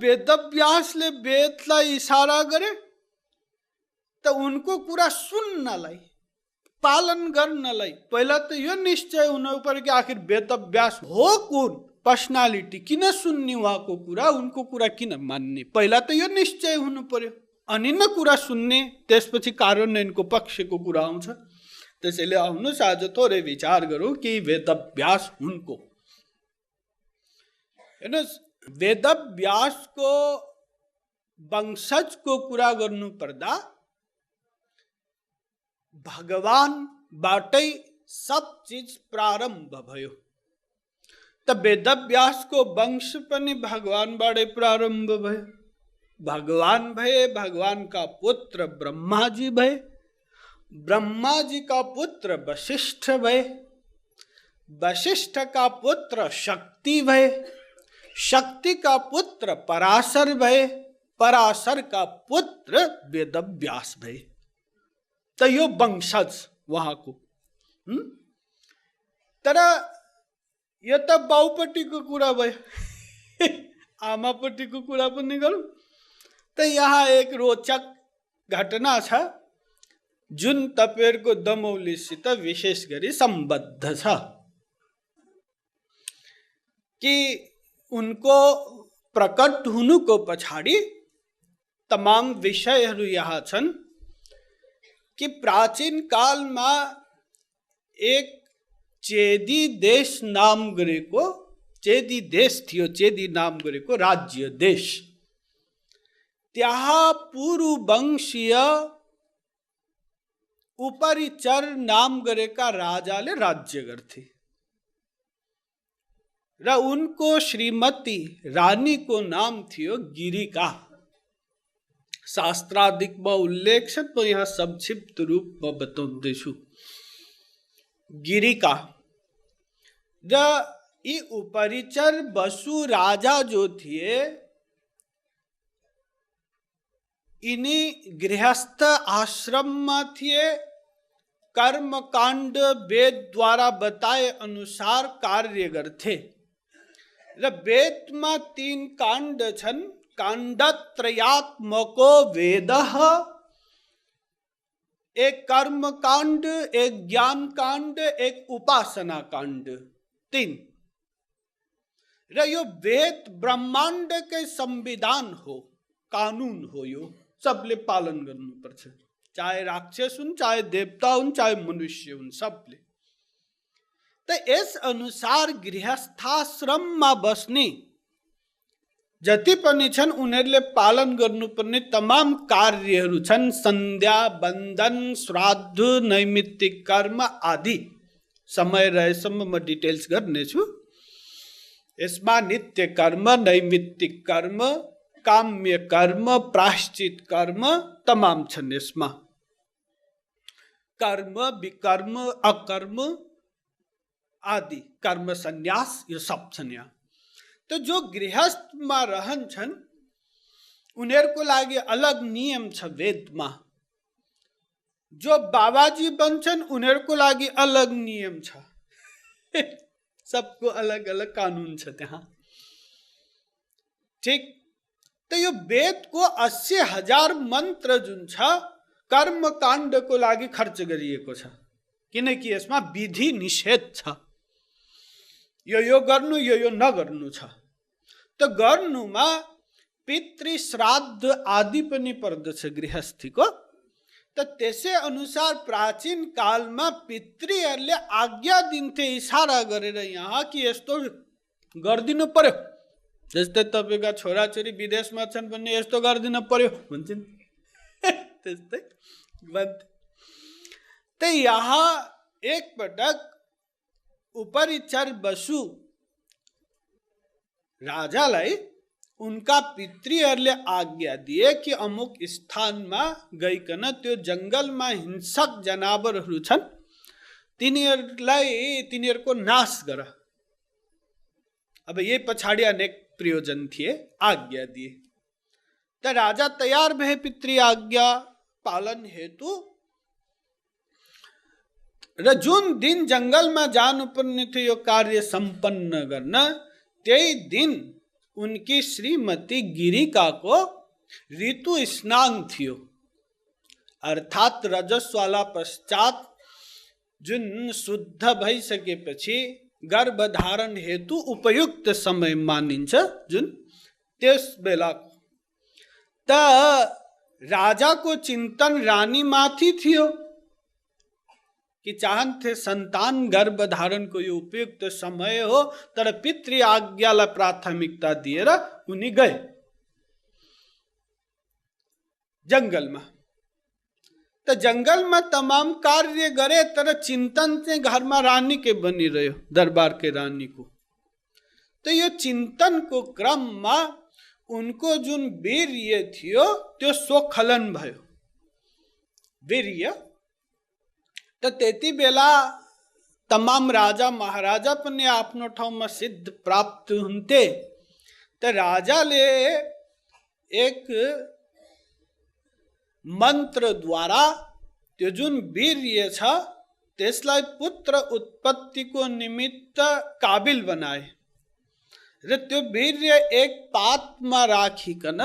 वेदव्यासले वेदलाई इशारा गरे त उनको कुरा सुन्नलाई पालन गर्नलाई पहिला त यो निश्चय हुनु पर्यो कि आखिर वेदव्यास हो कुन पर्सनालिटी, किन सुन्ने उहाँको कुरा, उनको कुरा किन मान्ने, पहिला त यो निश्चय हुनु पर्यो अनि न कुरा सुन्ने, त्यसपछि कार्यान्वयनको पक्षको कुरा आउँछ। त्यसैले आउनुहोस् आज थोरै विचार गरौँ कि वेदव्यास उनको हेर्नुहोस्, वेदव्यासको वंशजको कुरा गर्नु पर्दा भगवानबाटै सब चिज प्रारम्भ भयो। त वेदव्यासको वंश पनि भगवानबाटै प्रारम्भ भयो। भगवान भए, भगवानका पुत्र ब्रह्माजी भए, ब्रह्माजी का पुत्र वशिष्ठ भए, वशिष्ठ का पुत्र शक्ति भए, शक्ति का पुत्र पराशर भए, पराशर का पुत्र वेदव्यास भए। त यो वंशज उहाँको। तर यो त बाउपट्टिको कुरा भयो, आमापट्टिको कुरा पनि गरौँ त यहाँ एक रोचक घटना छ जुन तपाईहरुको दमौलीसित विशेष गरी सम्बद्ध छ कि उनको प्रकट हुनुको पछाडि तमाम विषयहरू यहाँ छन् कि प्राचीन कालमा एक चेदी देश नाम गरेको, चेदी देश थियो, चेदी नाम गरेको राज्य देश, त्यहाँ पुरुवंशीय उपरिचर नाम गरेका राजाले राज्य गर्थे र उनको श्रीमती रानीको नाम थियो गिरिका। शास्त्रादिकमा उल्लेख छ, म यहाँ संक्षिप्त रूपमा बताउँदैछु। गिरिका र यी उपरिचर बसु राजा जो थिए, यिनी गृहस्थ आश्रममा थिए, कर्मकाण्ड वेद द्वारा बताए अनुसार कार्य गर्थे र वेदमा 3 काण्ड छन्। काण्डत्रयात्मको वेदः, एक कर्म काण्ड, एक ज्ञान काण्ड, एक उपासना काण्ड, 3। र यो वेद ब्रह्माण्ड के संविधान हो, कानून हो, यो सबले पालन गर्नुपर्छ, चाहे राक्षस हुन्, चाहे देवता हुन्, चाहे मनुष्य हुन्, सबले। त यस अनुसार गृहस्थाश्रममा बस्ने जति पनि छन् उनीहरूले पालन गर्नुपर्ने तमाम कार्यहरू छन्। सन्ध्या, बन्धन, श्राद्ध, नैमित्तिक कर्म आदि। समय रहेसम्म म डिटेल्स गर्नेछु। यसमा नित्य कर्म, नैमित्तिक कर्म, काम्य कर्म, प्रायश्चित कर्म तमाम छन्। यसमा कर्म, विकर्म, अकर्म आदि, कर्म संन्यास, यो सब छन् यहाँ। तो जो गृहस्थमा रहन्छन् उनीहरूको लागि अलग नियम छ वेदमा। जो बाबाजी बन्छन् उनीहरूको लागि अलग नियम छ। सबको अलग अलग कानून छ त्यहाँ, ठीक। तो यो वेदको 80,000 मन्त्र जुन छ कर्म काण्डको लागि खर्च गरिएको छ, किनकि यसमा विधि निषेध छ। यो गर्नु, यो नगर्नु छ। त गर्नुमा पितृ श्राद्ध आदि पनि पर्दछ गृहस्थीको। त त्यसै अनुसार प्राचीन कालमा पितृहरूले आज्ञा दिन्थे इशारा गरेर यहाँ कि यस्तो गर्दिनु पर्यो। जस्तै तपाईका छोराछोरी विदेशमा छन् भने यस्तो गर्दिनु पर्यो भन्छन्, त्यस्तै भन्थे। त यहाँ एक पटक उपरिचर बसु राजालाई उनका पितृहरूले आज्ञा दिए कि अमुक स्थानमा गइकन त्यो जंगलमा हिंसक जनावरहरू छन्, तिनीहरूको नाश गर। अब ये पछाडि अनेक प्रयोजन थिए, आज्ञा दिए। त राजा तयार भए पितृ आज्ञा पालन हेतु र जुन दिन जंगलमा जानुपर्ने थियो यो कार्य सम्पन्न गर्न, त्यही दिन उनकी श्रीमती गिरिका को ऋतु स्नान थियो, अर्थात रजस्वाला पश्चात जुन शुद्ध भइसकेपछि गर्भधारण हेतु उपयुक्त समय मानिन्छ जुन त्यस बेलाको। त राजाको चिन्तन रानीमाथि थियो कि चाहन्थे सन्तान गर्भधारणको यो उपयुक्त समय हो, तर पितृ आज्ञालाई प्राथमिकता दिएर उनी गए जंगलमा। त जंगलमा तमाम कार्य गरे, तर चिन्तन चाहिँ घरमा रानी के बनिरह्यो, दरबार के रानी को। तो यो चिन्तनको क्रममा उनको जुन वीर्य थियो त्यो स्वखलन भयो। वीर्य त त्यति बेला तमाम राजा महाराजा पनि आफ्नो ठाउँमा सिद्ध प्राप्त हुन्थे। त राजाले एक मन्त्र द्वारा त्यो जुन वीर्य छ त्यसलाई पुत्र उत्पत्तिको निमित्त काबिल बनाए र त्यो वीर्य एक पातमा राखिकन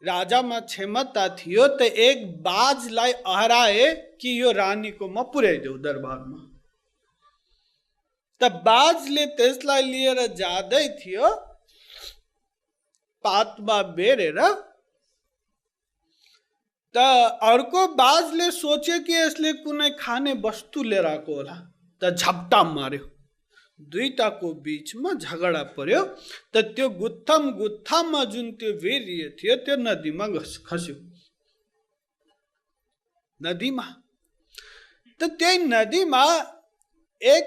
राजामा क्षमता थियो त एक बाजलाई अहराए कि यो रानीको म पुर्याइदेऊ दरबारमा। त बाजले त्यसलाई लिएर जाँदै थियो, पातमा बेरेर। त अर्को बाजले सोचे कि यसले कुनै खाने वस्तु लिएर आएको होला, त झपटा मार्यो। दुईटाको बीचमा झगडा पर्यो। त त्यो गुत्थममा जुन त्यो वीर्य थियो त्यो नदीमा खस्यो, नदीमा। त त्यही नदीमा एक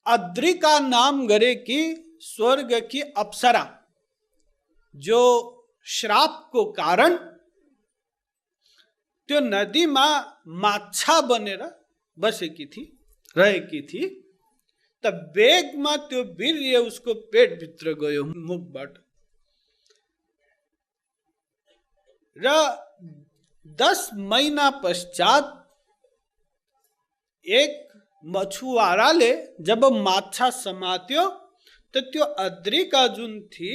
अद्रिका नाम गरे कि स्वर्ग की अप्सरा, जो श्रापको कारण त्यो नदीमा माछा बनेर बसेकी थी, रहेकी थी। त वेगमा त्यो वीर्य उसको पेट भित्र गयो मुखबाट र 10 महिना पश्चात एक मछुवाराले जब माछा समात्यो त त्यो अद्रिका जुन थी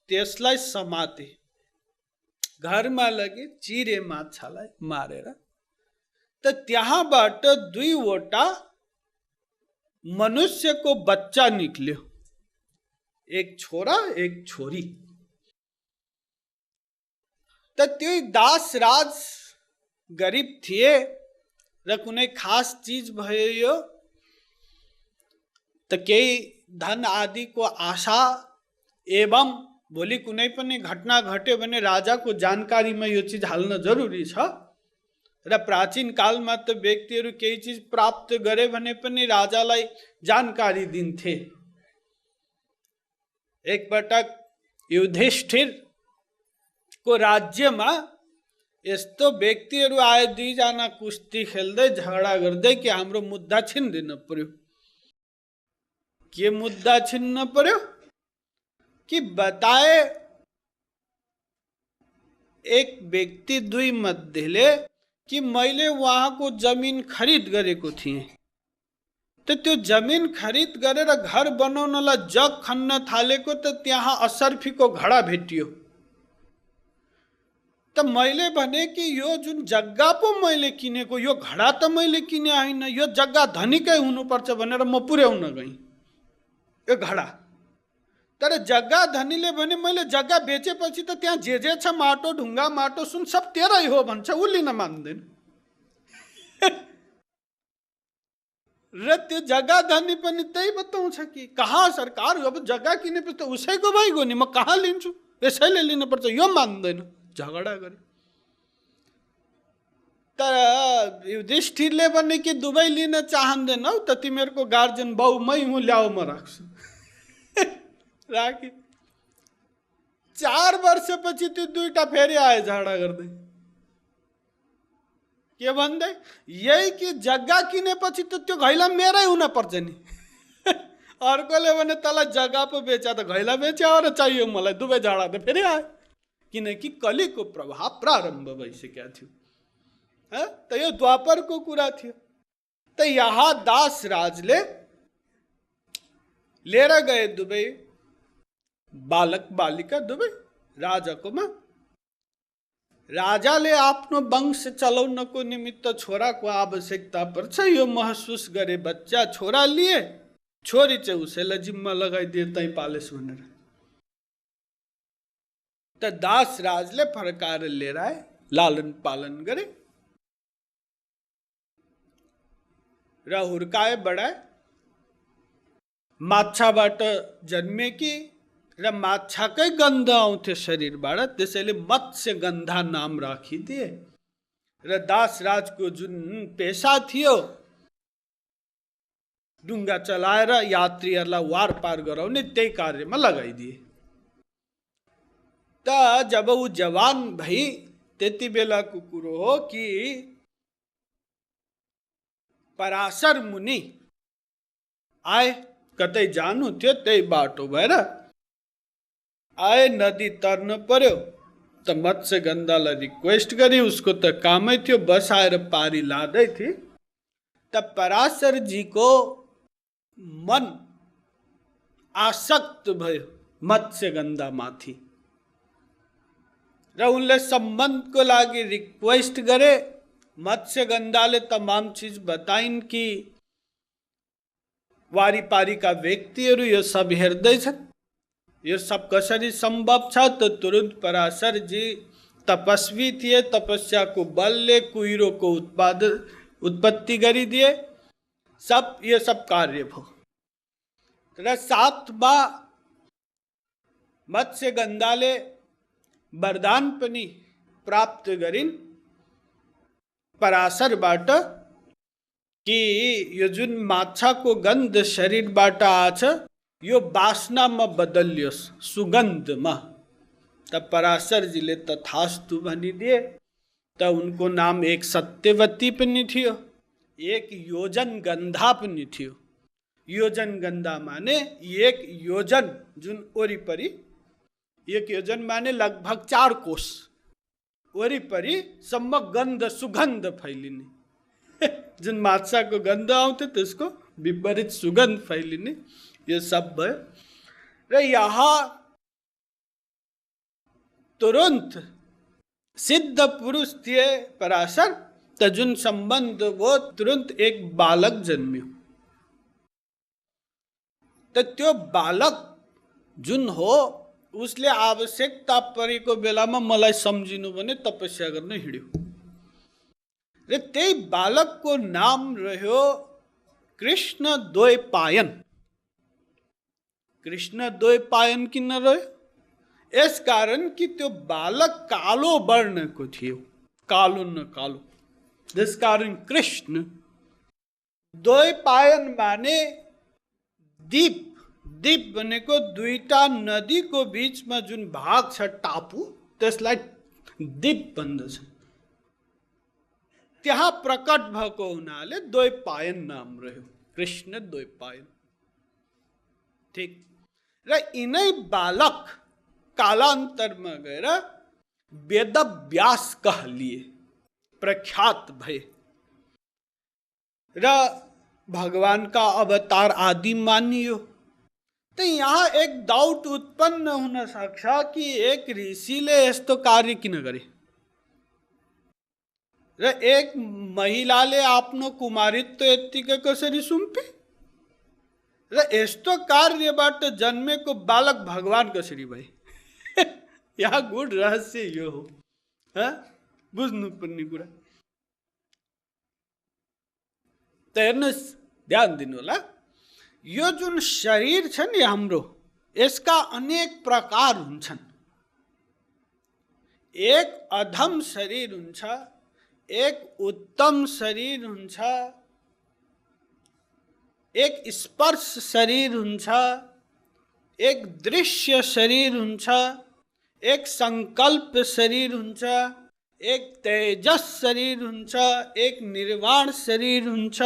त्यसलाई समाते, घरमा लगे चिरे माछालाई मारेर। त त्यहाँबाट 2वटा मनुष्यको बच्चा निक्ल्यो, एक छोरा एक छोरी। त त्यो दासराज गरीब थिए र कुनै खास चीज भयो त केही धन आदि को आशा एवं भोलि कुनै पनि घटना घट्यो भने राजाको जानकारीमा यो चीज हाल्न जरुरी छ। र प्राचीन कालमा त व्यक्तिहरू केही चीज प्राप्त गरे भने पनि राजालाई जानकारी दिन्थे। एक पटक युधिष्ठिर को राज्यमा यस्तो व्यक्तिहरू आए, 2 जना कुस्ती खेल्दै झगडा गर्दै कि हाम्रो मुद्दा छिन्दिन पर्यो। के मुद्दा छिन्न पर्यो कि बताए एक व्यक्ति 2 मध्येले कि मैले वहाँको जमिन खरिद गरेको थिएँ। त त्यो जमिन खरिद गरेर घर बनाउनलाई जग खन्न थालेको त त्यहाँ असर्फीको घडा भेटियो। त मैले भने कि यो जुन जग्गा पो मैले किनेको, यो घडा त मैले किने होइन, यो जग्गा धनीकै हुनुपर्छ भनेर म पुर्याउन गएँ यो घडा। तर जग्गा धनीले भने मैले जग्गा बेचेपछि त त्यहाँ जे छ माटो ढुङ्गा माटो सुन सब तेरै हो भन्छ, उ लिन मान्दैन। र त्यो जग्गा धनी पनि त्यही बताउँछ कि कहाँ सरकार, अब जग्गा किनेपछि त उसैको भइगयो नि, म कहाँ लिन्छु, यसैले लिनुपर्छ, यो मान्दैन, झगडा गरे। तर युधिष्ठिरले भने कि दुवै लिन चाहँदैनौ त तिमीहरूको गार्जियन बाउ मै हुँ, ल्याऊ म राख्छु। राखी 4 वर्षपछि त्यो 2टा फेरि आए झगडा गर्दै। के भन्दै, यही कि जग्गा किनेपछि त त्यो घैला मेरै हुन पर्छ नि। अर्कोले भने तँलाई जग्गा पो बेचा त घैला बेच्या र चाहियो मलाई, दुवै झगडा त फेरि आए, किनकि कलिको प्रभाव प्रारम्भ भइसकेको थियो। त यो द्वापरको कुरा थियो। त यहाँ दासराजले लिएर गए दुवै बालक बालिका दुवै राजाकोमा राजाले आफ्नो वंश चलाउनको निमित्त छोराको आवश्यकता पर्छ, यो महसुस गरे बच्चा छोरा लिए, छोरी चाहिँ उसैलाई जिम्मा लगाइदिए तै पालेस भनेर। त दास राजले फर्काएर लिएर आए, लालन पालन गरे र हुर्काए बढाए। माछाबाट जन्मेकी र माछाकै गन्ध आउँथ्यो शरीरबाट, त्यसैले मत्स्य गन्धा नाम राखिदिए। र दास राजको जुन पेसा थियो डुङ्गा चलाएर यात्रीहरूलाई वार पार गराउने, त्यही कार्यमा लगाइदिए। त जब ऊ जवान भई त्यति बेलाको कुरो हो कि पराशर मुनि आए, कतै जानु थियो त्यही बाटो भएर आए, नदी तर्न पर्यो त मत्स्य गन्धालाई रिक्वेस्ट गरी, उसको त कामै थियो बसाएर पारी लाँदै थिए। त पराशर जीको मन आसक्त भयो मत्स्य गन्धामाथि र उनले सम्बन्धको लागि रिक्वेस्ट गरे। मत्स्य गन्धाले तमाम चीज बताइन् कि वारिपारीका व्यक्तिहरू यो सब हेर्दैछन्, यो सब कसरी सम्भव छ। त तुरन्त पराशर जी तपस्वी थिए, तपस्याको बलले कुहिरोको उत्पत्ति गरिदिए, सब यो सब कार्य भयो। र साथमा मत्स्य गन्धाले वरदान पनि प्राप्त गरिन् पराशरबाट कि यो जुन माछाको गन्ध शरीरबाट आछ यो वासनामा बदलियोस्, सुगन्धमा। त पराशरजीले तथास्तु भनिदिए। त उनको नाम एक सत्यवती पनि थियो, एक योजन गन्धा पनि थियो। योजन गन्धा माने एक योजन, जुन वरिपरि, एक योजन माने लगभग 4 कोस वरिपरि सम्म गन्ध सुगन्ध फैलिने जुन माछाको गन्ध आउँथ्यो त्यसको विपरीत सुगन्ध फैलिने, यो सब भयो। र यहाँ तुरन्त सिद्ध पुरुष थिए पराशर, त जुन सम्बन्ध वो तुरन्त एक बालक जन्मियो। त त्यो बालक जुन हो उसले आवश्यकता परेको बेलामा मलाई सम्झिनु भने तपस्या गर्न हिँड्यो। र त्यही बालकको नाम रह्यो कृष्ण द्वैपायन। कृष्ण द्वैपायन किन रह्यो? यस कारण कि त्यो बालक कालो वर्णको थियो, कालो न कालो, त्यस कारण कृष्ण। द्वैपायन माने द्वीप, द्वीप भनेको दुईटा नदीको बीचमा जुन भाग छ टापु, त्यसलाई द्वीप भन्दछ। त्यहाँ प्रकट भएको हुनाले द्वैपायन नाम रह्यो, कृष्ण द्वैपायन। ठीक। र यिनै बालक कालान्तरमा गएर वेदव्यास कहलिए, प्रख्यात भए र भगवानका अवतार आदि मानियो। तो यहाँ एक डाउट उत्पन्न हुन सक्छ कि एक ऋषिले यस्तो कार्य किन गरे र एक महिलाले आफ्नो कुमारित्व यत्तिकै कसरी सुम्पे र यस्तो कार्यबाट जन्मेको बालक भगवान कसरी भए? यहाँ गुड रहस्य यो हो, बुझ्नुपर्ने कुरा। त हेर्नुहोस्, ध्यान दिनु होला, यो जुन शरीर छ नि हाम्रो, यसका अनेक प्रकार हुन्छन्। एक अधम शरीर हुन्छ, एक उत्तम शरीर हुन्छ, एक स्पर्श शरीर हुन्छ, एक दृश्य शरीर हुन्छ, एक संकल्प शरीर हुन्छ, एक तेजस शरीर हुन्छ, एक निर्वाण शरीर हुन्छ,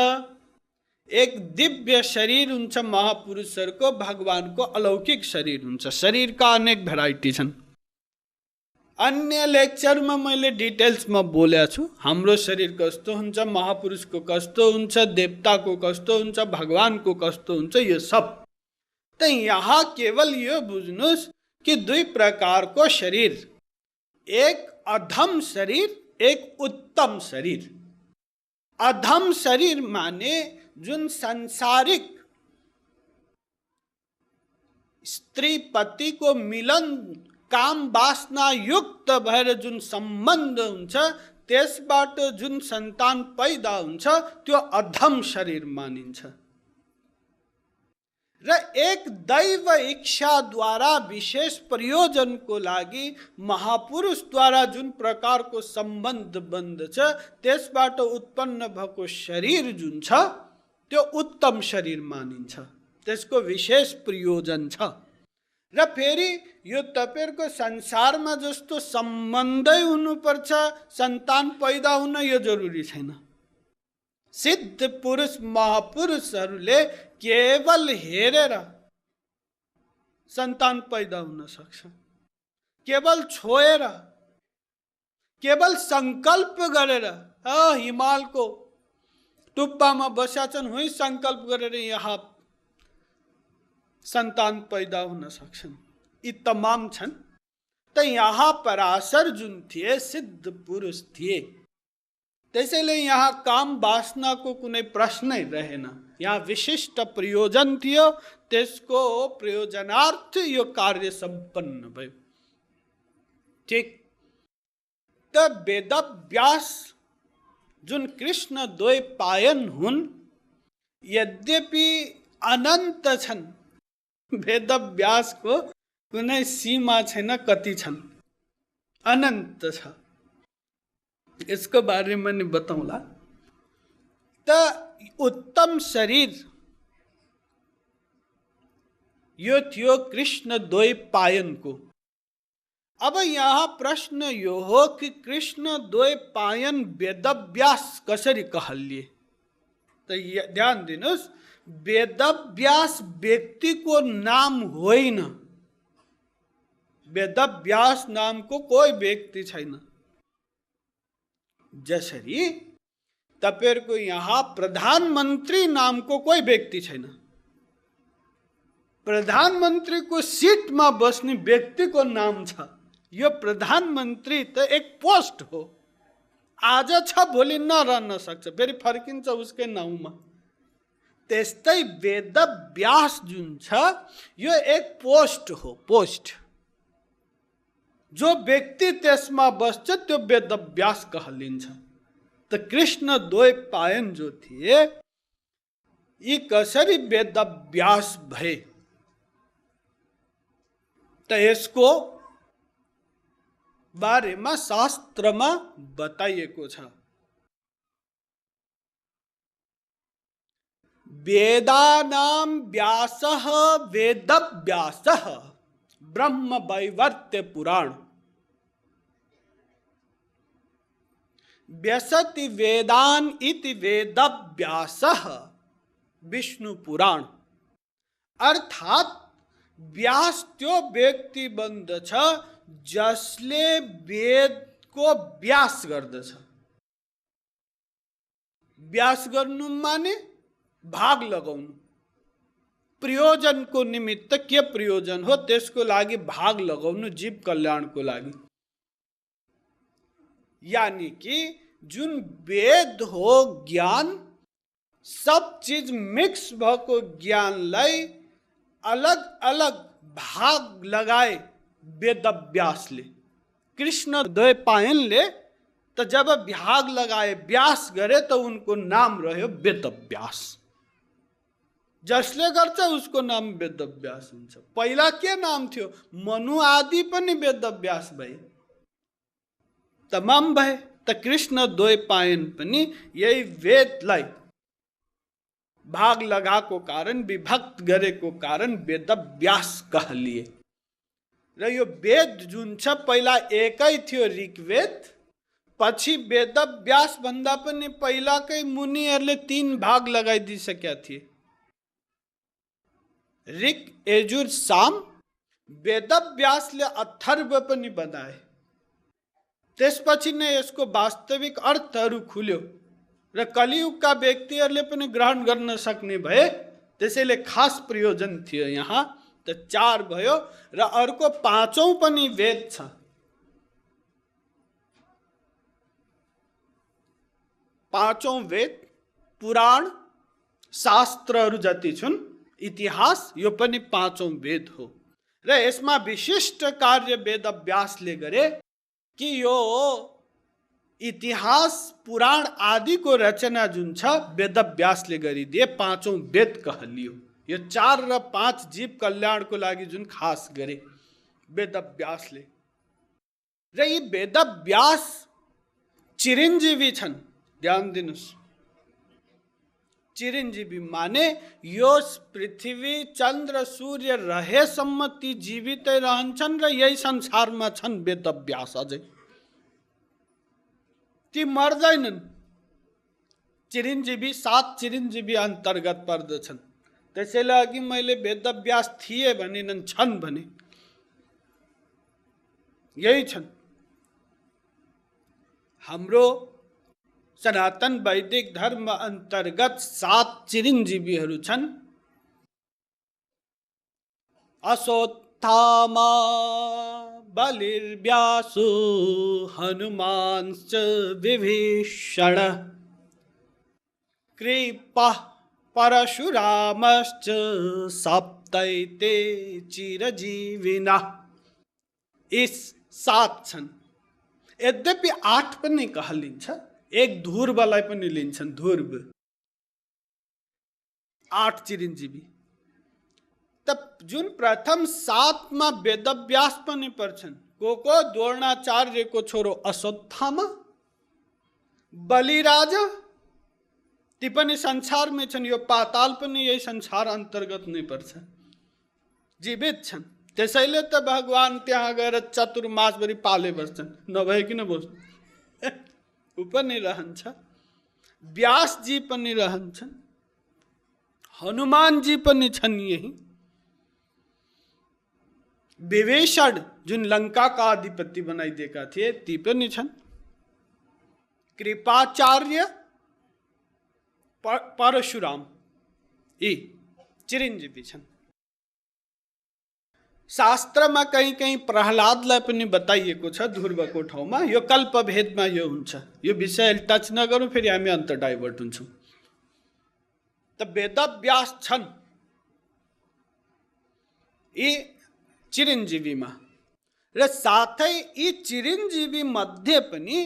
एक दिव्य शरीर हुन्छ, महापुरुषहरूको भगवानको अलौकिक शरीर हुन्छ। शरीरका अनेक भेराइटी छन्। अन्य लेक्चरमा मैले डिटेल्समा बोलेको छु, हाम्रो शरीर कस्तो हुन्छ, महापुरुषको कस्तो हुन्छ, देवताको कस्तो हुन्छ, भगवानको कस्तो हुन्छ, यो सब। त यहाँ केवल यो बुझ्नुहोस् कि दुई प्रकारको शरीर, एक अधम शरीर, एक उत्तम शरीर। अधम शरीर माने जुन सांसारिक स्त्री पति को मिलन काम वासना युक्त भएर जुन सम्बन्ध हुन्छ, त्यसबाट जुन सन्तान पैदा हुन्छ, त्यो अधम शरीर मानिन्छ। र एक दैव इच्छाद्वारा विशेष प्रयोजनको लागि महापुरुषद्वारा जुन प्रकारको सम्बन्ध बन्दछ, त्यसबाट उत्पन्न भएको शरीर जुन छ, त्यो उत्तम शरीर मानिन्छ। त्यसको विशेष प्रयोजन छ। र फेरि यो तपाईहरुको संसारमा जस्तो सम्बन्धै हुनुपर्छ, सन्तान पैदा हुन यो जरुरी छैन। सिद्ध पुरुष महापुरुषहरूले केवल हेरेर सन्तान पैदा हुन सक्छ, केवल छोएर, केवल संकल्प गरेर। हिमालको टुप्पामा बसेका छन्, हुँ संकल्प गरेर यहाँ सन्तान पैदा हुन सक्छन्, यी तमाम छन्। त यहाँ पराशर जुन थिए सिद्ध पुरुष थिए, त्यसैले यहाँ काम वासनाको कुनै प्रश्नै रहेन। यहाँ विशिष्ट प्रयोजन थियो, त्यसको प्रयोजनार्थ यो कार्य सम्पन्न भयो। ठीक। त वेदव्यास जुन कृष्ण द्वैपायन हुन्, यद्यपि अनन्त छन्, वेदव्यासको कुनै सीमा छैन, कति छन्, अनन्त छ। यसको बारेमा नि बताउँला। त उत्तम शरीर यो थियो कृष्ण द्वैपायनको। अब यहाँ प्रश्न यो हो कि कृष्ण द्वैपायन वेदव्यास कसरी कहलिए? त ध्यान दिनुस्, वेदव्यास व्यक्तिको नाम होइन। वेदव्यास नामको कोही व्यक्ति छैन। जसरी तपाईहरुको यहाँ प्रधानमन्त्री नामको कोही व्यक्ति छैन। प्रधानमन्त्रीको सिटमा बस्ने व्यक्तिको नाम छ। यो प्रधानमन्त्री त एक पोस्ट हो, आज छ भोलि नरहन सक्छ, फेरि फर्किन्छ उसकै नाउँमा। त्यस्तै वेदव्यास जुन छ, यो एक पोस्ट हो, पोस्ट। जो व्यक्ति त्यसमा बस्छ त्यो वेदव्यास कहलिन्छ। त कृष्ण द्वैपायन जो थिए, यी कसरी वेदव्यास भए? त यसको बारेमा शास्त्रमा बताइएको छ। वेदानां व्यासः वेदव्यासः ब्रह्म वैवर्त्य पुराण व्यसति वेदान इति वेदव्यासः विष्णु पुराण। अर्थात व्यास त्यो व्यक्ति बन्दछ जसले वेदको व्यास गर्दछ। व्यास गर्नु माने भाग लगाउनु। प्रयोजनको निमित्त के प्रयोजन हो, त्यसको लागि भाग लगाउनु, जीव कल्याणको लागि। यानी कि जुन वेद हो ज्ञान, सब चीज मिक्स भएको ज्ञानलाई अलग अलग भाग लगाए वेदव्यासले। कृष्ण द्वैपायनले त जब भाग लगाए, व्यास गरे, त उनको नाम रह्यो वेदव्यास। जसले गर्छ उसको नाम वेदव्यास हुन्छ। पहिला के नाम थियो? मनु आदि पनि वेदव्यास भए, तमाम भए। त कृष्ण द्वैपायन पनि यही वेदलाई भाग लगाएको कारण, विभक्त गरेको कारण वेदव्यास कहलिए। र यो वेद जुन छ, पहिला एकै थियो ऋग्वेद, पछि वेदव्यास भन्दा पनि पहिलाकै मुनिहरूले 3 भाग लगाइदिसकेका थिए। ऋग, यजुर, साम। वेदव्यासले अथर्व पनि बनाए। त्यसपछि नै यसको वास्तविक अर्थहरू खुल्यो र कलियुगका व्यक्तिहरूले पनि ग्रहण गर्न सक्ने भए। त्यसैले खास प्रयोजन थियो यहाँ। त 4 भयो र अर्को पाँचौं पनि वेद छ। पाँचौं वेद पुराण शास्त्रहरू जति छन्, इतिहास यो पनि पाँचौं वेद हो र यसमा विशिष्ट कार्य वेद व्यासले गरे कि यो इतिहास पुराण आदि को रचना जुन छ वेद व्यासले गरिदिए, पाँचौं वेद कहलियो। यो 4 र 5 जीव कल्याणको लागि जुन खास गरे वेद व्यासले, र यी वेद व्यास चिरञ्जीवी छन्। ध्यान दिनुस्, चिरञ्जीवी माने यो पृथ्वी चन्द्र सूर्य रहेसम्म ती जीवितै रहन्छन् र यही संसारमा छन् वेद व्यास अझै, ती मर्दैनन्। चिरञ्जीवी 7 चिरञ्जीवी अन्तर्गत पर्दछन्। त्यसैले अघि मैले वेद व्यास थिए भनिनन्, छन् भने यही छन्। हाम्रो सनातन वैदिक धर्म अन्तर्गत 7 चिरञ्जीवीहरू छन्। अश्वत्थामा, बलिर्व्यासो, हनुमांश्च विभीषण, कृपः परशुरामश्च सप्तैते चिरजीविनः। इस 7 छन्। यद्यपि 8 पनि कहलिन्छ, एक ध्रुवलाई पनि लिन्छन्, ध्रुव। 8 चिरञ्जीवी। तब जुन प्रथम 7 मा वेदव्यास पनि पर्छन्। को द्रोणाचार्यको छोरो अश्वत्थामा, बलिराजा, ती पनि संसारमै छन्। यो पाताल पनि यही संसार अन्तर्गत नै पर्छ, जीवित छन्। त्यसैले त भगवान त्यहाँ गएर चतुर्मासभरि पाले बस्छन्, नभए किन बस्नु। ऊ पनि रहन्छ। व्यासजी पनि रहन्छन्, हनुमानजी पनि छन् यही। विभीषण जुन लंका का अधिपति बनाइदिएका थिए ती पनि छन्। कृपाचार्य, परशुराम यी चिरञ्जीवी छन्। शास्त्रमा कहीं कहीं प्रहलादलाई पनि बताइएको छ ध्रुवको ठाउँमा। यो कल्पभेदमा यो हुन्छ। यो विषय टच नगरौँ, फेरि हामी अन्त डाइभर्ट हुन्छौँ। त वेदव्यास छन् यी चिरञ्जीवीमा, र साथै यी चिरञ्जीवी मध्ये पनि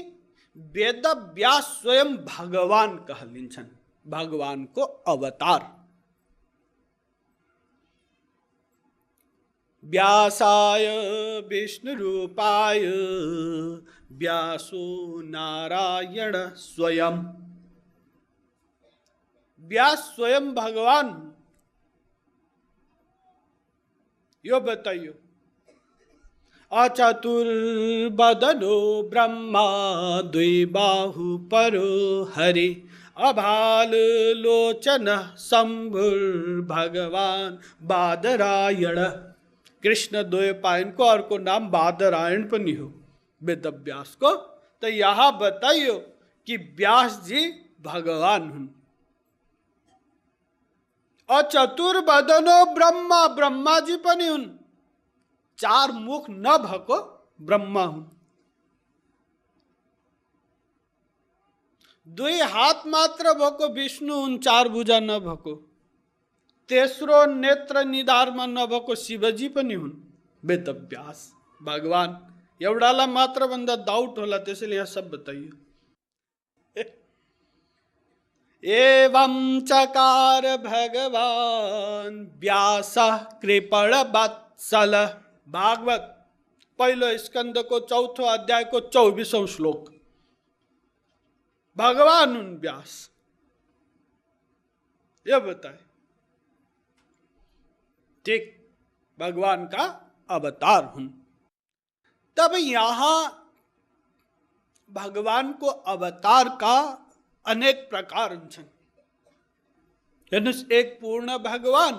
वेदव्यास स्वयं भगवान कहलिन्छन्, भगवानको अवतार। व्यासाय विष्णुरूपाय व्यासो नारायण स्वयं। व्यास स्वयं भगवान। यो बताइयो, अचतुर्वदनो ब्रह्मा द्विबाहु परो हरि, अभाल लोचन शम्भुर्भगवान बादरायण। कृष्ण द्वैपायनको अर्को नाम बादरायण पनि हो वेदव्यासको। तो यहाँ बताइयो कि व्यास जी भगवान हुन्। अचतुर्वदनो ब्रह्मा, ब्रह्मा जी पनि हुन्। 4 मुख नभएको ब्रह्मा हुन्। 2 हात मात्र भएको विष्णु हुन्, 4 भुजा नभएको। तेस्रो नेत्र निधारमा नभएको शिवजी पनि हुन्। वेदव्यास भगवान। एउटालाई मात्र भन्दा डाउट होला, त्यसैले यहाँ सब बताइयो। एवं चकार भगवान व्यास कृपण वत्सल। भागवत पहिलो स्कंदको 4थो अध्यायको 24औं श्लोक। भगवान हुन् व्यास। यह बताए ठीक, भगवान का अवतार हुन्। तब यहाँ भगवान को अवतार का अनेक प्रकार छन्। हेर्नुस्, एक पूर्ण भगवान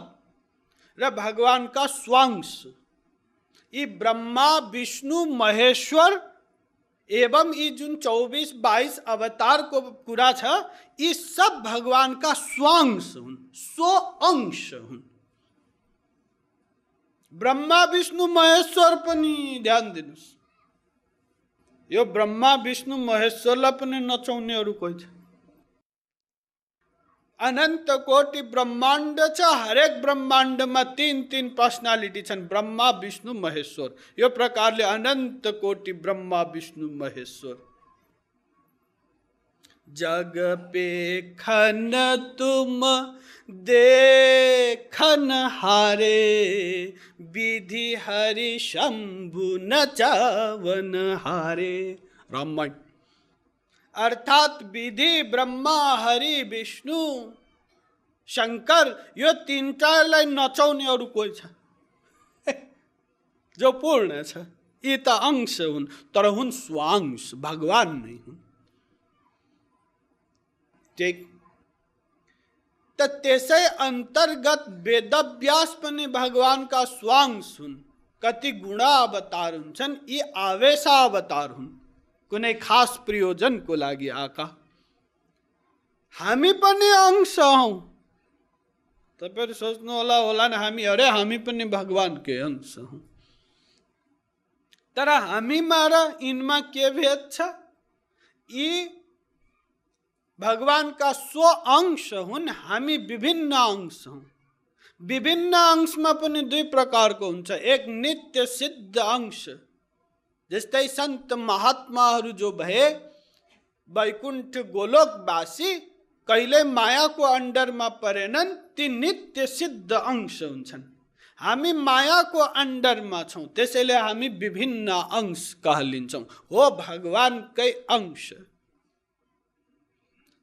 र भगवान का स्वांश। यी ब्रह्मा विष्णु महेश्वर एवं यी जुन 24-22 अवतार को कुरा छ, यी सब भगवान का स्वांश हुन्, स्व अंश हुन्। ब्रह्मा विष्णु महेश्वर पनि ध्यान दिनुस्, यो ब्रह्मा विष्णु महेश्वरलाई पनि नचाउनेहरू कोही छ? अनंत कोटि ब्रह्मांड छ, हरेक ब्रह्मांडमा तीन तीन पर्सनालिटी छन्, ब्रह्मा विष्णु महेश्वर। यो प्रकारले अनंत कोटि ब्रह्मा विष्णु महेश्वर। जग पेखन तुम देखन हारे, विधि हरि शंभु नचावन हारे। रामायण। अर्थात विधि ब्रह्मा हरि विष्णु शंकर यो तीनटालाई नचाउने अरू कोही छ? जो पूर्ण छ। यी त अंश हुन्, तर हुन् स्वांश, भगवान नै हुन्। ठीक। त त्यसै अन्तर्गत वेदव्यास पनि भगवानका स्वांश हुन्। कति गुणावतार हुन्छन्, यी आवेशावतार हुन्, कुनै खास प्रयोजनको लागि आका। हामी पनि अंश हौं। तपाईहरु सोच्नु होला न, हामी पनि भगवानकै अंश हौं। तर हामीमा र यिनमा के भेद छ? यी भगवानका स्व अंश हुन्, हामी विभिन्न अंश हौं। विभिन्न अंशमा पनि दुई प्रकारको हुन्छ। एक नित्य सिद्ध अंश, जस्तै संत महात्माहरू जो भए, वैकुण्ठ गोलोकवासी, कहिले मायाको अन्डरमा परेनन्, ती नित्य सिद्ध अंश हुन्छन्। हामी मायाको अन्डरमा छौं, त्यसैले हामी विभिन्न अंश कहलिन्छौं। हो भगवानकै अंश।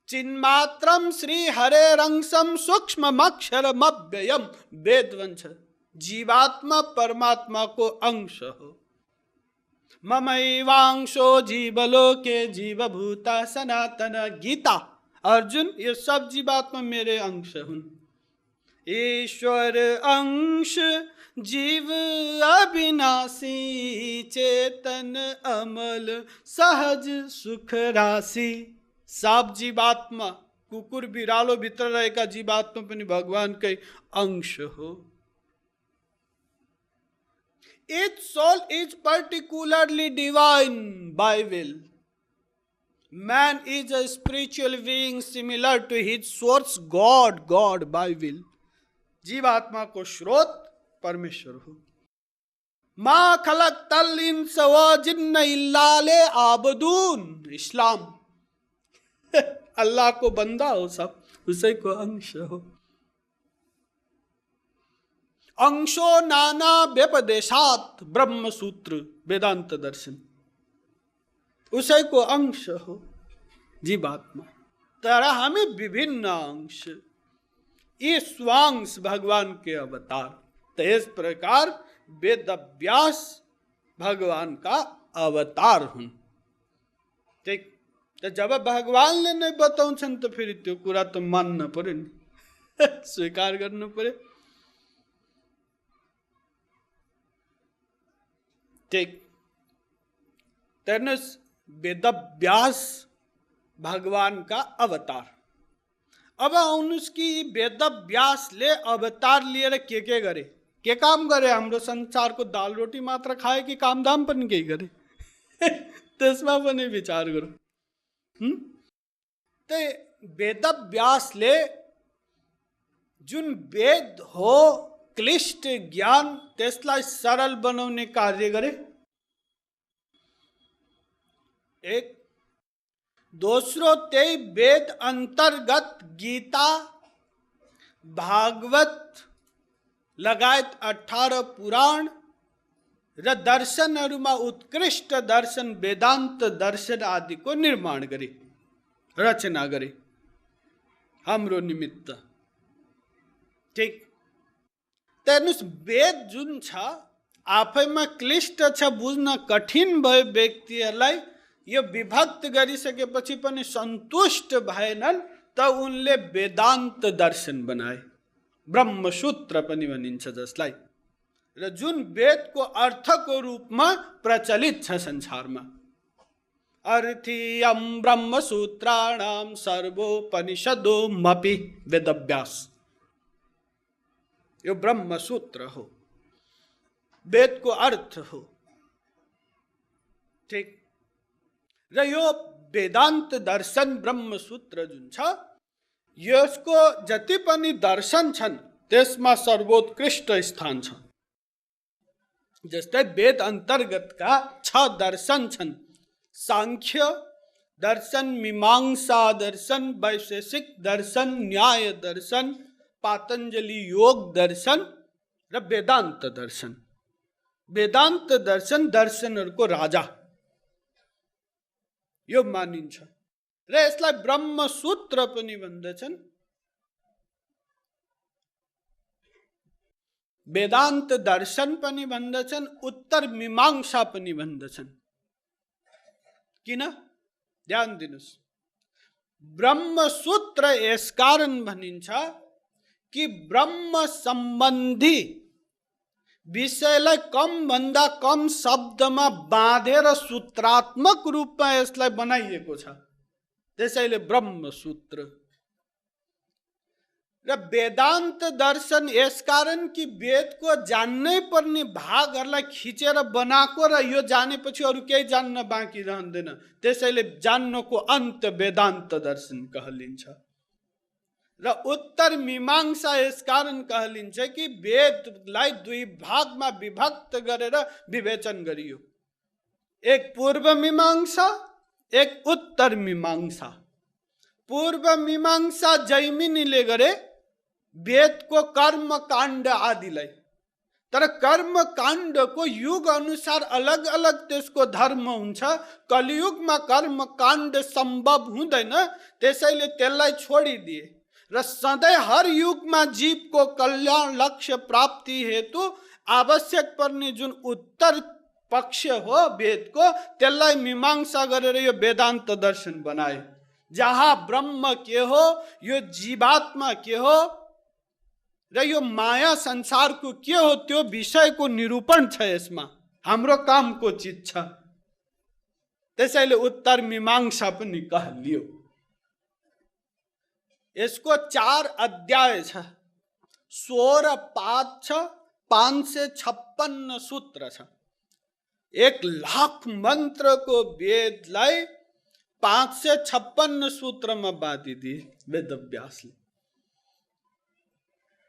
चिन्मात्रम श्री हरेरंशम सूक्ष्ममक्षरमव्ययम्, वेद भन्छ। जीवात्मा परमात्माको अंश हो। ममैवांशो जीवलोके जीवभूता सनातन, गीता। अर्जुन, ये सब जीवात्मा मेरे अंश हुन्। ईश्वर अंश जीव अविनाशी, चेतन अमल सहज सुख राशि। सब जीवात्मा, कुकुर बिरालो भित्र रहेका जीवात्मा पनि भगवानकै अंश हो। Each soul is particularly divine by will. Man is a spiritual being similar to his source God, God by will. जीवात्मा को स्रोत परमेश्वर हो। मा खलक़तल इंस व जिन्न इल्ला लियअबुदून, इस्लाम। अल्लाह को बंदा हो सब, उसी को अंश हो। अंशो नाना व्यपदेशात, ब्रह्म सूत्र वेदांत दर्शन, उसी को अंश हो जीवात्मा। तर हामी विभिन्न अंश, ये स्वांश भगवान के अवतार। तो इस प्रकार वेदव्यास भगवान का अवतार हुन्। ठीक। तो जब भगवानले नै बताउँछन् त फेरि त्यो कुरा त मान्न पर्यो नि, स्वीकार गर्नु पर्यो। ठीक। तेर्नुस्, वेदव्यास भगवान का अवतार। अब आउनुस् कि वेदव्यासले अवतार लिएर के गरे, के काम गरे? हाम्रो संसारको दाल रोटी मात्र खाए कि काम दाम पनि केही गरे? त्यसमा पनि विचार गरौँ। ते वेदव्यासले जुन वेद हो, क्लिष्ट ज्ञान, त्यसलाई सरल बनाउने कार्य गरे। एक। दोस्रो, त्यही वेद अंतर्गत गीता, भागवत लगायत 18 पुराण र दर्शनहरूमा उत्कृष्ट दर्शन वेदांत दर्शन आदि को निर्माण गरे, रचना गरे हाम्रो निमित्त। ठीक। तेर्नुस्, वेद जुन छ आफैमा क्लिष्ट छ, बुझ्न कठिन भयो व्यक्तिहरूलाई। यो विभक्त गरिसकेपछि पनि सन्तुष्ट भएनन्, त उनले वेदांत दर्शन बनाए, ब्रह्मसूत्र पनि भनिन्छ जसलाई, र जुन वेदको अर्थको रूपमा प्रचलित छ संसारमा। अर्थियम ब्रह्मसूत्राणाम सर्वोपनिषदोमपि वेदव्यास, यो ब्रह्मसूत्र हो। वेदको अर्थ हो। ठीक र यो वेदान्त दर्शन ब्रह्मसूत्र जुन छ यसको जति पनि दर्शन छन् त्यसमा सर्वोत्कृष्ट स्थान छ। जस्तै वेद अन्तर्गतका 6 दर्शन छन्, सांख्य दर्शन, मीमांसा दर्शन, वैशेषिक दर्शन, न्याय दर्शन, पातंजलि योग दर्शन र वेदान्त दर्शन। वेदान्त दर्शन दर्शनहरूको राजा यो मानिन्छ र यसलाई ब्रह्मसूत्र पनि भन्दछन्। वेदान्त दर्शन पनि भन्दछन्, उत्तर मीमांसा पनि भन्दछन्। किन? ध्यान दिनुस्, ब्रह्मसूत्र यसकारण भनिन्छ कि ब्रह्म सम्बन्धी विषयलाई कम भन्दा कम शब्दमा बाँधेर सूत्रात्मक रूपमा यसलाई बनाइएको छ, त्यसैले ब्रह्मसूत्र। र वेदान्त दर्शन यसकारण कि वेदको जान्नै पर्ने भागहरूलाई खिचेर बनाएको र यो जानेपछि अरू केही जान्न बाँकी रहँदैन, त्यसैले जान्नको अन्त वेदान्त दर्शन कहलिन्छ। र उत्तर मीमांसा यसकारण कहलिन्छ कि वेदलाई 2 भागमा विभक्त गरेर विवेचन गरियो, एक पूर्व मीमांसा, एक उत्तर मीमांसा। पूर्व मीमांसा जैमिनीले गरे वेदको कर्म काण्ड आदिलाई, तर कर्म काण्डको युग अनुसार अलग अलग त्यसको धर्म हुन्छ। कलियुगमा कर्म काण्ड सम्भव हुँदैन, त्यसैले त्यसलाई छोडिदिए र सधैँ हर युगमा जीवको कल्याण लक्ष्य प्राप्ति हेतु आवश्यक पर्ने जुन उत्तर पक्ष हो वेदको, त्यसलाई मीमांसा गरेर यो वेदान्त दर्शन बनाए। जहाँ ब्रह्म के हो, यो जीवात्मा के हो र यो माया संसारको के हो, त्यो विषयको निरूपण छ यसमा। हाम्रो कामको चिज छ, त्यसैले उत्तर मीमांसा पनि कहलियो। यसको 4 अध्याय छ, 16 पाद छ, 556 सूत्र छ। 1,00,000 मन्त्रको वेदलाई 556 सूत्रमा बाँधिदिए वेदव्यासले।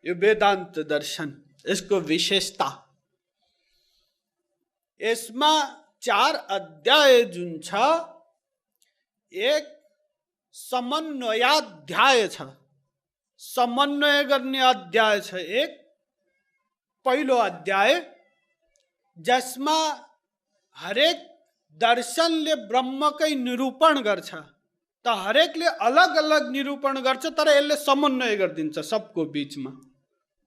यो वेदान्त दर्शन, यसको विशेषता, यसमा 4 अध्याय जुन छ, एक समन्वयाध्याय छ, समन्वय गर्ने अध्याय छ। एक पहिलो अध्याय जसमा हरेक दर्शनले ब्रह्मकै निरूपण गर्छ, त हरेकले अलग अलग निरूपण गर्छ, तर यसले समन्वय गरिदिन्छ सबको बीचमा,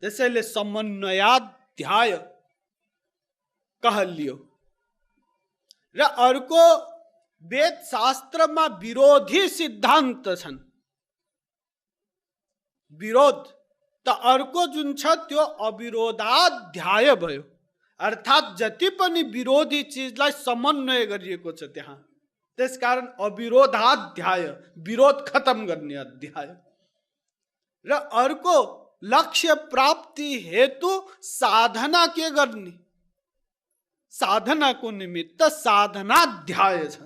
त्यसैले समन्वयाध्याय कहलियो। र अर्को वेद शास्त्रमा विरोधी सिद्धान्त छन्, विरोध, त अर्को जुन छ त्यो अविरोधाध्याय भयो। अर्थात् जति पनि विरोधी चिजलाई समन्वय गरिएको छ त्यहाँ, त्यसकारण अविरोधाध्याय, विरोध खत्म गर्ने अध्याय। र अर्को लक्ष्य प्राप्ति हेतु साधना के गर्ने, साधनाको निमित्त साधनाध्याय छ।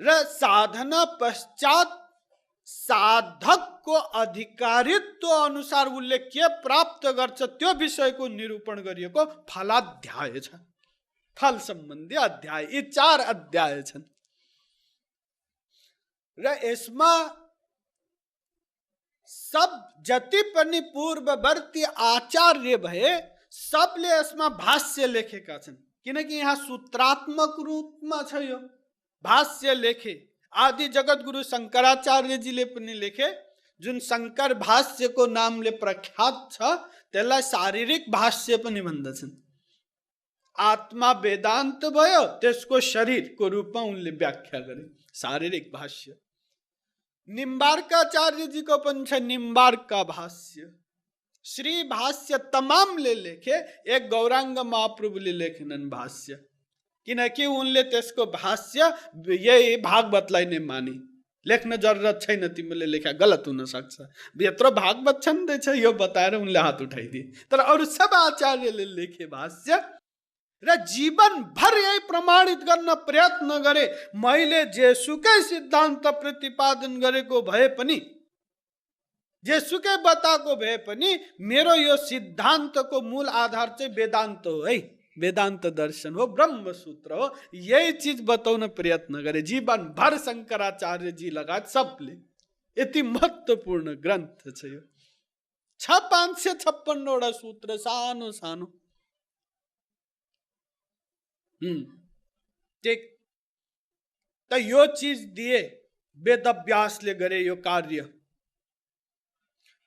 र साधना पश्चात साधकको अधिकारित्व अनुसार उसले के प्राप्त गर्छ त्यो विषयको निरूपण गरिएको फलाध्याय छ, फल सम्बन्धी अध्याय। यी 4 अध्याय छन्। र यसमा सब जति पनि पूर्ववर्ती आचार्य भए सबले यसमा भाष्य लेखेका छन्, किनकि यहाँ सूत्रात्मक रूपमा छ। यो भाष्य लेखे आदि जगत गुरु शंकराचार्यजीले पनि लेखे, जुन शंकर भाष्यको नामले प्रख्यात छ, त्यसलाई शारीरिक भाष्य पनि भन्दछन्। आत्मा वेदान्त भयो, त्यसको शरीरको रूपमा उनले व्याख्या गरे, शारीरिक भाष्य। निम्बार्काचार्यजीको पनि छ निम्बार्का भाष्य। श्री भाष्य तमामले लेखे, एक गौरांग महाप्रभुले लेखेनन् भाष्य, किनकि उनले त्यसको भाष्य यही भागवतलाई नै माने, लेख्न जरुरत छैन, तिमीले लेख्या गलत हुन सक्छ। यत्रो भागवत छन्द छ यो बताएर उनले हात उठाइदिए। तर अरू सब आचार्यले लेखे भाष्य र जीवनभर यही प्रमाणित गर्न प्रयत्न गरे। मैले जेसुकै सिद्धान्त प्रतिपादन गरेको भए पनि, जेसुकै बताएको भए पनि मेरो यो सिद्धान्तको मूल आधार चाहिँ वेदान्त हो है, वेदांत दर्शन हो, ब्रह्म सूत्र हो। यही चीज बताउन प्रयत्न गरे जीवन भर शंकराचार्य जी लगायत सबले। यति महत्त्वपूर्ण ग्रन्थ छ यो। 556 वटा सूत्र, सानो सानो। ठीक। त यो चीज दिए वेदव्यासले गरे यो कार्य।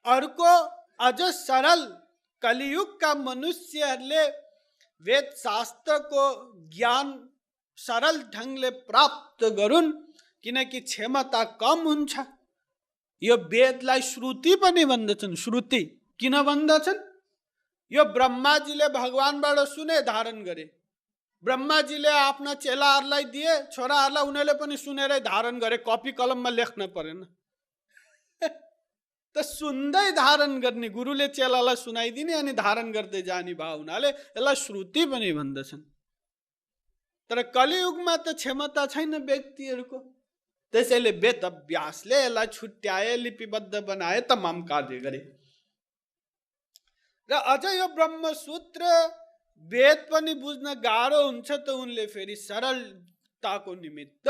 अर्को अझ सरल कलियुगका मनुष्यहरूले वेद शास्त्रको ज्ञान सरल ढंगले प्राप्त गरून्, किनकि क्षमता कम हुन्छ। यो वेदलाई श्रुति पनि भन्दछन्। श्रुति किन भन्दछन्? यो ब्रह्माजीले भगवानबाट सुने, धारण गरे। ब्रह्माजीले आफ्ना चेलाहरूलाई दिए, छोराहरूलाई, उनीहरूले पनि सुनेरै धारण गरे, कपी कलममा लेख्न परेन। त सुन्दै धारण गर्ने, गुरुले चेलालाई सुनाइदिने अनि धारण गर्दै जाने भाव हुनाले यसलाई श्रुति पनि भन्दछन्। तर कलियुगमा त क्षमता छैन व्यक्तिहरूको, त्यसैले वेदव्यासले यसलाई छुट्याए, लिपिबद्ध बनाए, तमाम कार्य गरे। र अझ यो ब्रह्मसूत्र वेद पनि बुझ्न गाह्रो हुन्छ, त उनले फेरि सरलताको निमित्त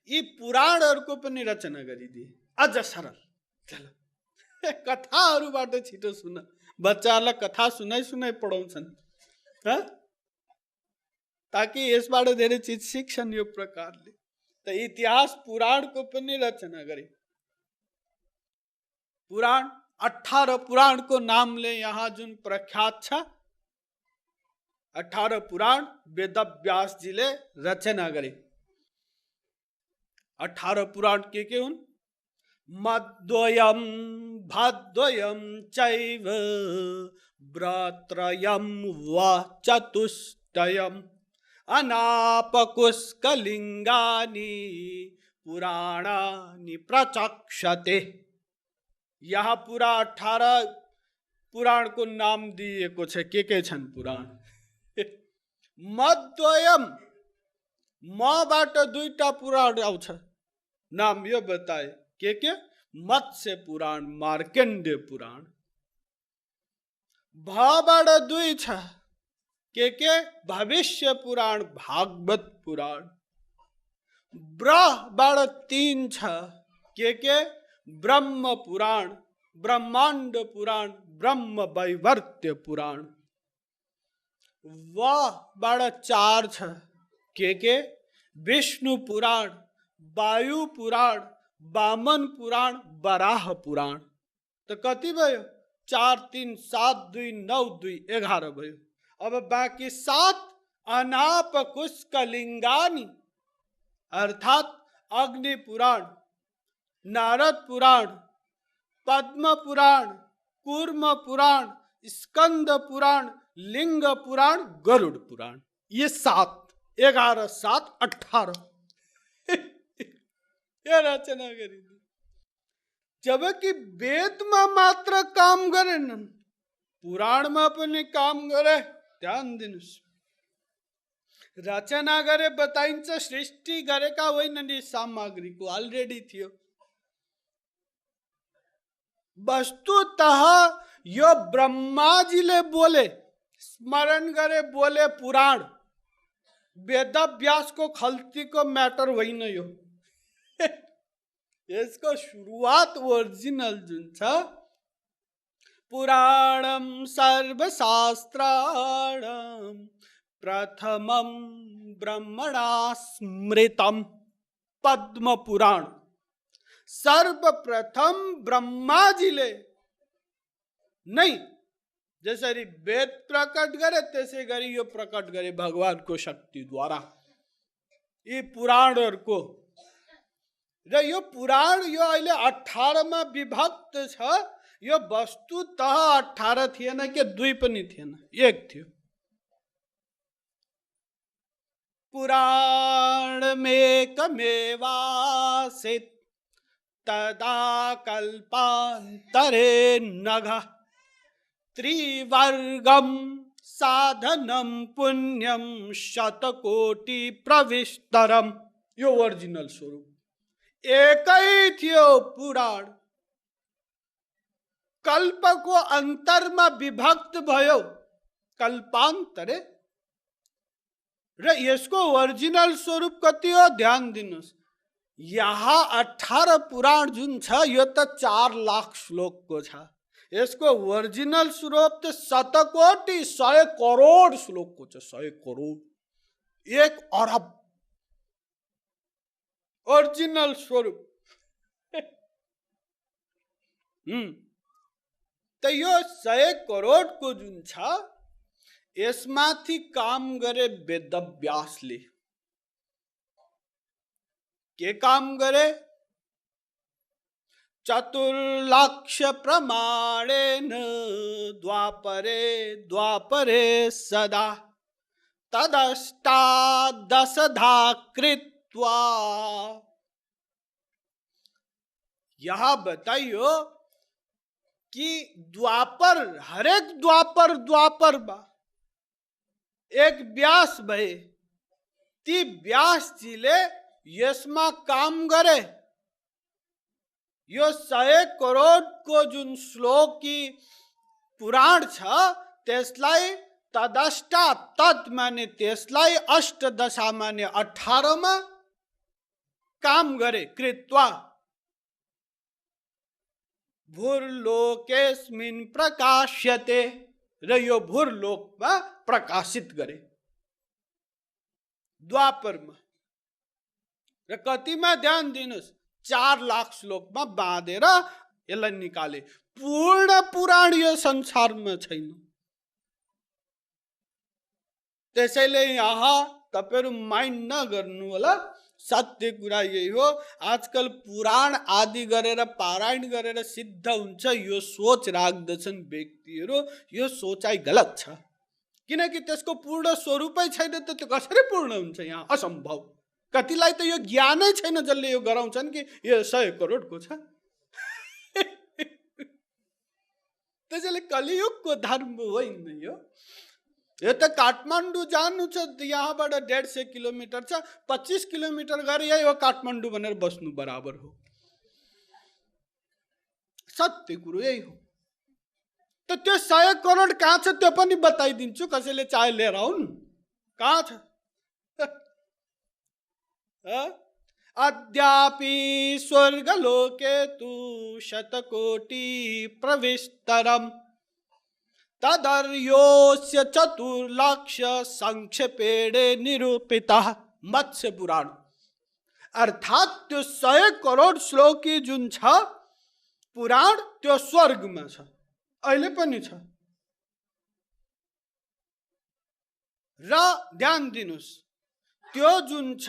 यी पुराणहरूको पनि रचना गरिदिए, अझ सरल। चलो कथाहरूबाट छिटो सुन, बच्चाहरूलाई कथा सुनाइ सुनाइ पढाउँछन्, ताकि यसबाट धेरै चिज सिक्छन् यो प्रकारले। त इतिहास पुराणको पनि रचना गरे। पुराण 18 पुराणको नामले यहाँ जुन प्रख्यात छ, 18 पुराण वेदव्यासजीले रचना गरे। 18 पुराण के हुन्? मद्वयम भाद्वयम चैव व्रत्रयम व चतुष्टयम अनापकुस्कलिंगानि पुराणानि प्रचक्षते। यहाँ पूरा 18 पुराण को नाम दिएको छ। के छन् पुराण? मद्वयम, मबाट दुईटा पुराण आउँछ, नाम यो बताए। के? मत्स्य पुराण, मार्कण्डेय पुराण। भबाट 2 छ। के? भविष्य पुराण, भागवत पुराण। ब्रबाट 3 छ। के? ब्रह्म पुराण, ब्रह्मांड पुराण, ब्रह्म वैवर्त्य पुराण। बाट 4 छ। के? विष्णु पुराण, वायु पुराण, वामन पुराण, वराह पुराण। तो कति भयो? 4 3 7 2 9 2 11 भयो। अब बाँकी 7 अनापकुस्कलिंगानि, अर्थात अग्नि पुराण, नारद पुराण, पद्म पुराण, कूर्म पुराण, स्कंद पुराण, लिंग पुराण, गरुड़ पुराण। ये 7 11 7 18 ये रचना गरी। जबकि वेद में मात्र काम गरेनन्, पुराण में पनि काम गरे। ध्यान दिनुस्, रचना गरे बताइन्छ, सृष्टि गरेका होइनन्। यी सामग्रीको अलरेडी थियो। वस्तुतः यो ब्रह्माजीले बोले, स्मरण गरे बोले पुराण। वेदव्यासको खल्तीको म्याटर होइन यो। यसको सुरुवात ओरिजिनल जुन छ, पुराणम सर्वशास्त्राणां प्रथमं ब्रह्मणा स्मृतम पद्म पुराण। सर्वप्रथम ब्रह्माजीले नै जसरी वेद प्रकट गरे, त्यसै गरी यो प्रकट गरे भगवानको शक्ति द्वारा यी पुराणहरुको। र यो पुराण यो अहिले 18 मा विभक्त छ। यो वस्तुतः 18 थिएन के 2 पनि थिएन, 1 थियो। पुराणमेकमेवासीत् तदा कल्पांतरे नघ त्रिवर्गम साधनम पुण्यम शतकोटि प्रविस्तरम। यो ओरिजिनल स्वरूप एक ही थियो पुराण, कल्प को अंतर में विभक्त भयो कल्पांतरे र यसको ओरिजिनल स्वरूप कति हो ध्यान दिनुस्। यहाँ 18 पुराण जुन छ यो त 4 लाख श्लोक को छ, यसको ओरिजिनल स्वरूप त शतकोटि 100 करोड श्लोक को छ। 100 करोड 1 अरब ओरिजिनल स्वरूप। त यो 100 करोड को जुन छ यसमाथि काम गरे वेदव्यासले। के काम गरे? चतुर्लक्ष प्रमाणेन द्वापरे द्वापरे सदा तदष्टादशधा कृत्वा। यह बताइयो कि द्वापर, हरेक द्वापर बा एक व्यास भए, ती व्यास जीले यसमा काम गरे। यो 100 करोड को जुन श्लोक की पुराण छ त्यसलाई तदष्टा, तद माने त्यसलाई, अष्टदशा माने 18 मा काम गरे। कृत्वा भूर्लोकेस्मिन् प्रकाश्यते, र यो भूर्लोकमा प्रकाशित गरे द्वापरमा। र कतिमा ध्यान दिनुस् 4 लाख श्लोकमा बाँधेर यसलाई निकाले। पूर्ण पुराण यो संसारमा छैन। त्यसैले यहाँ तपाईहरु माइन्ड नगर्नु होला, सत्य कुरा यही हो। आजकल पुराण आदि गरेर पारायण गरेर सिद्ध हुन्छ यो सोच राख्दछन् व्यक्तिहरू। यो सोचाइ गलत छ, किनकि त्यसको पूर्ण स्वरूपै छैन त त्यो कसरी पूर्ण हुन्छ? यहाँ असम्भव। कतिलाई त यो ज्ञानै छैन जसले यो गराउँछन् कि यो 100 करोडको छ। त्यसैले कलियुगको धर्म होइन यो। यो त काठमाडौँ जानु छ, यहाँबाट 150 किलोमिटर छ, 25 किलोमिटर गरे यही हो काठमाडौँ भनेर बस्नु बराबर हो। सत्य कुरो यही हो। त त्यो 100 करोड कहाँ छ त्यो पनि बताइदिन्छु, कसैले चाहे लिएर आउन्। कहाँ छ? अद्यापि स्वर्गलोके तु शतकोटि प्रविस्तरम तदर्योस्य चतुर्लक्ष संक्षेपेणे निरूपितः। मत्स्य पुराण। अर्थात त्यो 100 करोड श्लोकी जुन छ पुराण त्यो स्वर्गमा छ, अहिले पनि छ। र ध्यान दिनुस् त्यो जुन छ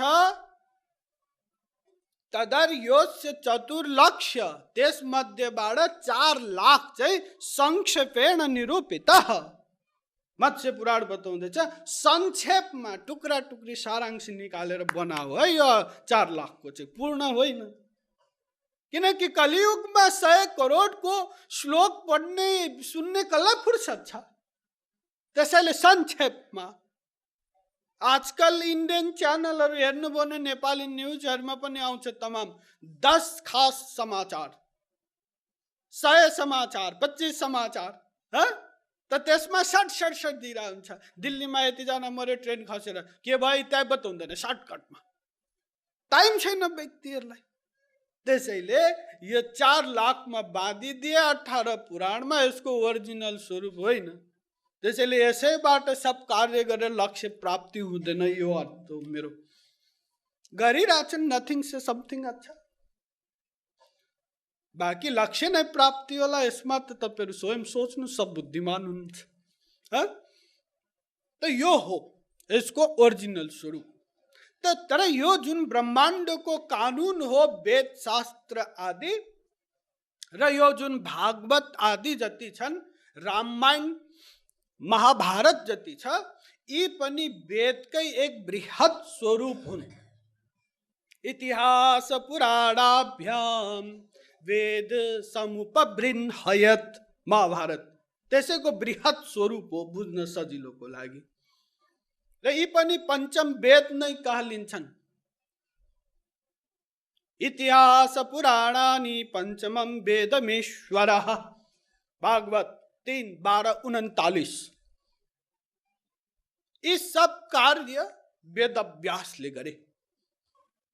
तदर्योस्य चतुर्लक्ष, त्यस मध्येबाट 4 लाख चाहिँ संक्षेपेण निरूपितः। मत्स्य पुराण बताउँदैछ संक्षेपमा टुक्रा टुक्री सारांश निकालेर बनाओ है यो 4 लाख को चाहिँ, पूर्ण होइन। किनकि कलियुगमा 100 करोड को श्लोक पढ्ने सुन्ने कसलाई फुर्सद छ? त्यसैले संक्षेपमा। आजकल इन्डियन च्यानलहरु हेर्नुभयो भने नेपाली न्युजहरुमा पनि आउँछ तमाम 10 खास समाचार, 100 समाचार, 25 समाचार, ह? त त्यसमा 60 दिइरा हुन्छ। दिल्लीमा यति जना मर्यो ट्रेन खसेर, के भयो त्यही बताउँदैन सर्टकटमा। टाइम छैन व्यक्तिहरुलाई। त्यसैले यो 4 लाखमा बाँधिदिए 18 पुराणमा, यसको ओरिजिनल स्वरूप होइन। त्यसैले यसैबाट सब कार्य गरेर लक्ष्य प्राप्ति हुँदैन, यो अर्थ हो मेरो। गरिरहेछन् नथिङ से समथिङ अच्छा, बाँकी लक्ष्य नै प्राप्ति होला यसमा त तपाईहरु स्वयं सोच्नु, सब बुद्धिमान हुनुहुन्छ। त यो हो यसको ओरिजिनल स्वरूप। तर यो जुन ब्रह्माण्डको कानुन हो, वेद शास्त्र आदि र यो जुन भागवत आदि जति छन्, रामायण महाभारत जति छ, यी पनि वेदकै एक बृहत स्वरूप हुन्। इतिहास पुराणाभ्याम वेद समुपबृंहयत महाभारत त्यसैको बृहत स्वरूप हो, बुझ्न सजिलोको लागि। र यी पनि पञ्चम वेद नै कहलिन्छन्। इतिहास पुराणानि पञ्चमं वेदमेश्वरः, भागवत 3:12-39। यी सब कार्य वेदव्यासले गरे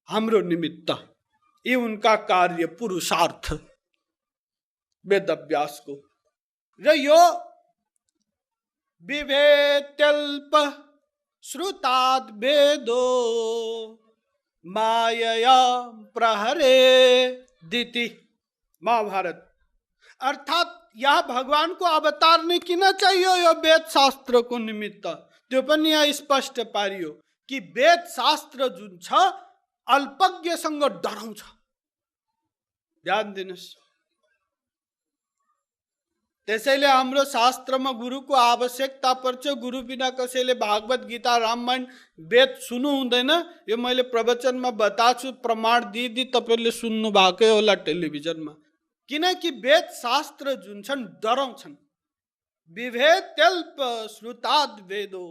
हाम्रो निमित्त। ये उनका कार्य पुरुषार्थ वेदव्यासको। र यो विभेत्यल्प श्रुताद् वेदो मायया प्रहरे दिति, महाभारत। अर्थात यह भगवान को अवतार नै किन चाहियो यो वेद शास्त्र को निमित्त, त्यो पनि यहाँ स्पष्ट पारियो कि वेद शास्त्र जुन छ अल्पज्ञसँग डराउँछ। ध्यान दिनुस्। त्यसैले हाम्रो शास्त्रमा गुरुको आवश्यकता पर्छ। गुरु बिना कसैले भागवत गीता रामायण वेद सुन्नु हुँदैन। यो मैले प्रवचनमा बताछु, प्रमाण दिदी तपाईले सुन्नु भएकै होला टेलिभिजनमा। किनकि वेद शास्त्र जुन छन् डराउँछन्। विभेत्यल्प श्रुताद् वेदो,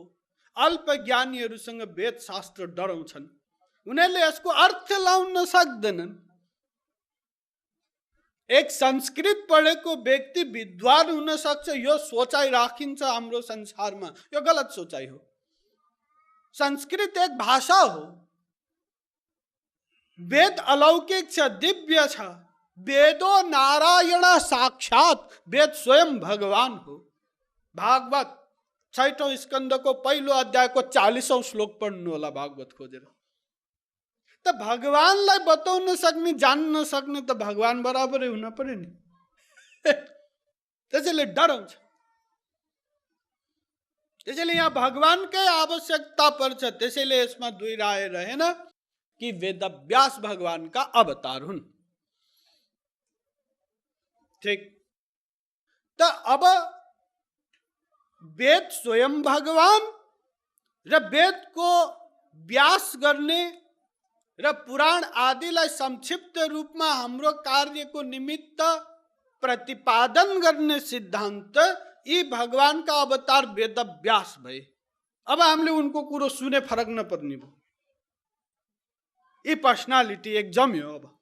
अल्प ज्ञानीहरूसँग वेद शास्त्र डराउँछन्। उनीहरूले यसको अर्थ लाउन सक्दैनन्। एक संस्कृत पढेको व्यक्ति विद्वान हुन सक्छ, यो सोचाइ राखिन्छ हाम्रो संसारमा। यो गलत सोचाइ हो। संस्कृत एक भाषा हो। वेद अलौकिक छ, दिव्य छ। वेदो नारायण साक्षात, वेद स्वयं भगवान हो। भागवत 6औं स्कन्धको पहिलो अध्यायको 40औं श्लोक पढ्नु होला भागवत खोजेर। त भगवानलाई बताउन सक्ने, जान्न सक्ने त भगवान बराबरै हुन पर्यो नि। त्यसैले डराउँछ। त्यसैले यहाँ भगवानकै आवश्यकता पर्छ। त्यसैले यसमा दुई राय रहेन कि वेदव्यास भगवानका अवतार हुन्। ठीक। त अब वेद स्वयं भगवान र वेदको व्यास गर्ने र पुराण आदिलाई संक्षिप्त रूपमा हाम्रो कार्यको निमित्त प्रतिपादन गर्ने सिद्धान्त, यी भगवानका अवतार वेदव्यास भए। अब हामीले उनको कुरो सुने फरक नपर्ने भयो। यी पर्सनालिटी एक जम्यो अब।